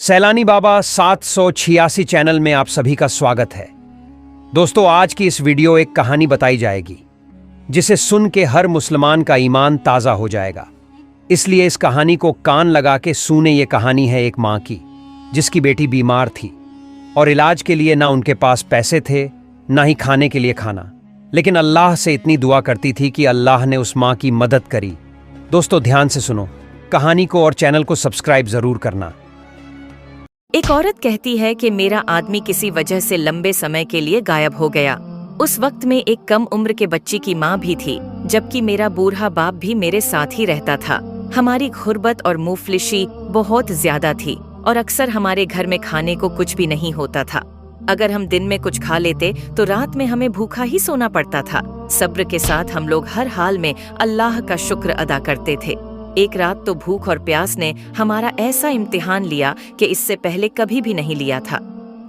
Sailani Baba 786 channel में आप सभी का स्वागत है। दोस्तों, आज की इस वीडियो एक कहानी बताई जाएगी जिसे सुन के हर मुसलमान का ईमान ताज़ा हो जाएगा। इसलिए इस कहानी को कान लगा के सुने। ये कहानी है एक माँ की जिसकी बेटी बीमार थी और इलाज के लिए ना उनके पास पैसे थे ना ही खाने के लिए खाना, लेकिन अल्लाह से इतनी दुआ करती थी कि अल्लाह ने उस माँ की मदद करी। दोस्तों, ध्यान से सुनो कहानी को और चैनल को सब्सक्राइब जरूर करना। एक औरत कहती है कि मेरा आदमी किसी वजह से लंबे समय के लिए गायब हो गया। उस वक्त में एक कम उम्र के बच्ची की माँ भी थी, जबकि मेरा बूढ़ा बाप भी मेरे साथ ही रहता था। हमारी गुर्बत और मुफलिसी बहुत ज्यादा थी और अक्सर हमारे घर में खाने को कुछ भी नहीं होता था। अगर हम दिन में कुछ खा लेते तो रात में हमें भूखा ही सोना पड़ता था। सब्र के साथ हम लोग हर हाल में अल्लाह का शुक्र अदा करते थे। एक रात तो भूख और प्यास ने हमारा ऐसा इम्तिहान लिया कि इससे पहले कभी भी नहीं लिया था।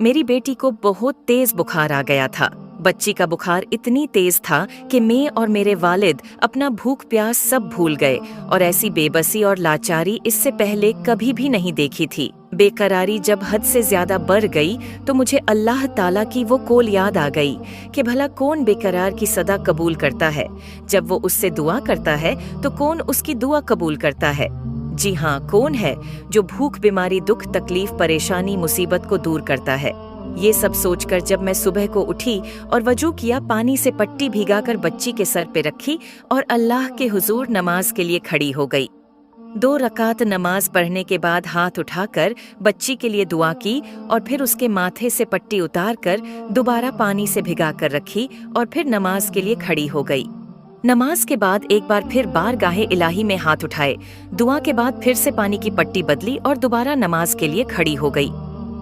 मेरी बेटी को बहुत तेज बुखार आ गया था। बच्ची का बुखार इतनी तेज था कि मैं और मेरे वालिद अपना भूख प्यास सब भूल गए और ऐसी बेबसी और लाचारी इससे पहले कभी भी नहीं देखी थी। बेकरारी जब हद से ज्यादा बढ़ गई तो मुझे अल्लाह ताला की वो कौल याद आ गई कि भला कौन बेकरार की सदा कबूल करता है। जब वो उससे दुआ करता है तो कौन उसकी दुआ कबूल करता है। जी हाँ, कौन है जो भूख, बीमारी, दुख, तकलीफ, परेशानी, मुसीबत को दूर करता है। ये सब सोचकर जब मैं सुबह को उठी और वजू किया, पानी से पट्टी भिगाकर बच्ची के सर पे रखी और अल्लाह के हुजूर नमाज के लिए खड़ी हो गई। 2 रकात नमाज पढ़ने के बाद हाथ उठाकर बच्ची के लिए दुआ की और फिर उसके माथे से पट्टी उतारकर दोबारा पानी से भिगाकर रखी और फिर नमाज के लिए खड़ी हो गई। नमाज के बाद एक बार फिर बारगाहे इलाही में हाथ उठाए, दुआ के बाद फिर से पानी की पट्टी बदली और दोबारा नमाज के लिए खड़ी हो गई।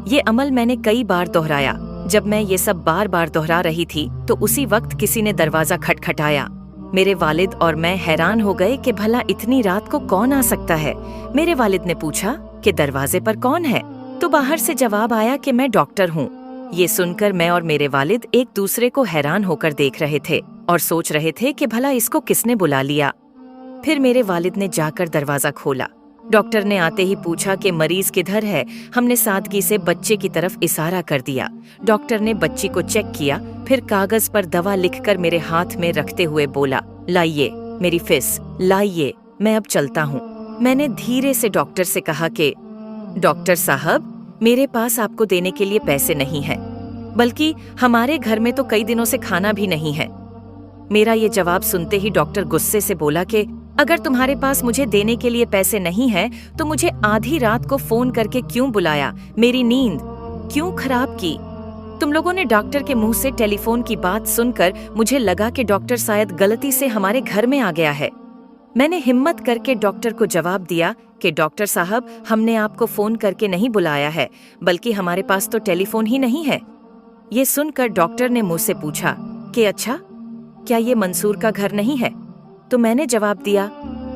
ये अमल मैंने कई बार दोहराया। जब मैं ये सब बार बार दोहरा रही थी तो उसी वक्त किसी ने दरवाजा खटखटाया। मेरे वालिद और मैं हैरान हो गए कि भला इतनी रात को कौन आ सकता है। मेरे वालिद ने पूछा कि दरवाजे पर कौन है, तो बाहर से जवाब आया कि मैं डॉक्टर हूँ। ये सुनकर मैं और मेरे वालिद एक दूसरे को हैरान होकर देख रहे थे और सोच रहे थे कि भला इसको किसने बुला लिया। फिर मेरे वालिद ने जाकर दरवाजा खोला। डॉक्टर ने आते ही पूछा कि मरीज किधर है। हमने सादगी से बच्चे की तरफ इशारा कर दिया। डॉक्टर ने बच्ची को चेक किया, फिर कागज पर दवा लिखकर मेरे हाथ में रखते हुए बोला, लाइए मेरी फीस, लाइए, मैं अब चलता हूँ। मैंने धीरे से डॉक्टर से कहा कि डॉक्टर साहब, मेरे पास आपको देने के लिए पैसे नहीं है, बल्कि हमारे घर में तो कई दिनों से खाना भी नहीं है। मेरा ये जवाब सुनते ही डॉक्टर गुस्से से बोला कि अगर तुम्हारे पास मुझे देने के लिए पैसे नहीं है तो मुझे आधी रात को फोन करके क्यों बुलाया, मेरी नींद क्यों खराब की। तुम लोगों ने डॉक्टर के मुंह से टेलीफोन की बात सुनकर मुझे लगा कि डॉक्टर शायद गलती से हमारे घर में आ गया है। मैंने हिम्मत करके डॉक्टर को जवाब दिया कि डॉक्टर साहब, हमने आपको फोन करके नहीं बुलाया है, बल्कि हमारे पास तो टेलीफोन ही नहीं है। ये सुनकर डॉक्टर ने मुझसे पूछा कि अच्छा, क्या ये मंसूर का घर नहीं है? तो मैंने जवाब दिया,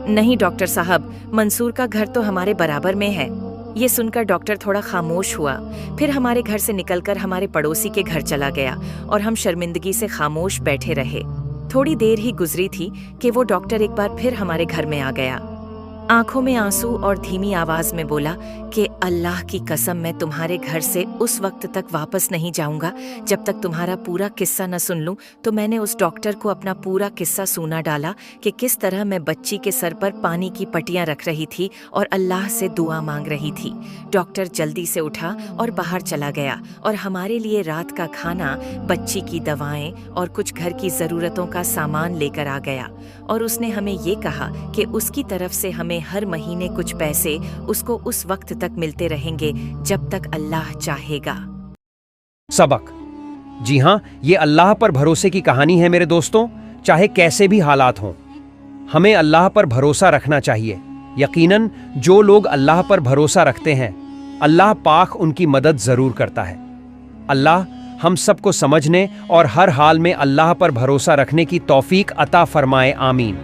नहीं डॉक्टर साहब, मंसूर का घर तो हमारे बराबर में है। ये सुनकर डॉक्टर थोड़ा खामोश हुआ, फिर हमारे घर से निकलकर हमारे पड़ोसी के घर चला गया और हम शर्मिंदगी से खामोश बैठे रहे। थोड़ी देर ही गुजरी थी कि वो डॉक्टर एक बार फिर हमारे घर में आ गया। आंखों में आंसू और धीमी आवाज में बोला कि अल्लाह की कसम, मैं तुम्हारे घर से उस वक्त तक वापस नहीं जाऊंगा जब तक तुम्हारा पूरा किस्सा न सुन लूं। तो मैंने उस डॉक्टर को अपना पूरा किस्सा सुना डाला कि किस तरह मैं बच्ची के सर पर पानी की पट्टियां रख रही थी और अल्लाह से दुआ मांग रही थी। डॉक्टर जल्दी से उठा और बाहर चला गया और हमारे लिए रात का खाना, बच्ची की दवाएं और कुछ घर की जरूरतों का सामान लेकर आ गया और उसने हमें ये कहा कि उसकी तरफ से हमें हर महीने कुछ पैसे उसको उस वक्त तक मिलते रहेंगे जब तक अल्लाह चाहेगा। सबक। जी हाँ, ये अल्लाह पर भरोसे की कहानी है मेरे दोस्तों। चाहे कैसे भी हालात हों, हमें अल्लाह पर भरोसा रखना चाहिए। यकीनन जो लोग अल्लाह पर भरोसा रखते हैं, अल्लाह पाक उनकी मदद जरूर करता है। अल्लाह हम सबको समझने और हर हाल में अल्लाह पर भरोसा रखने की तौफीक अता फरमाए। आमीन।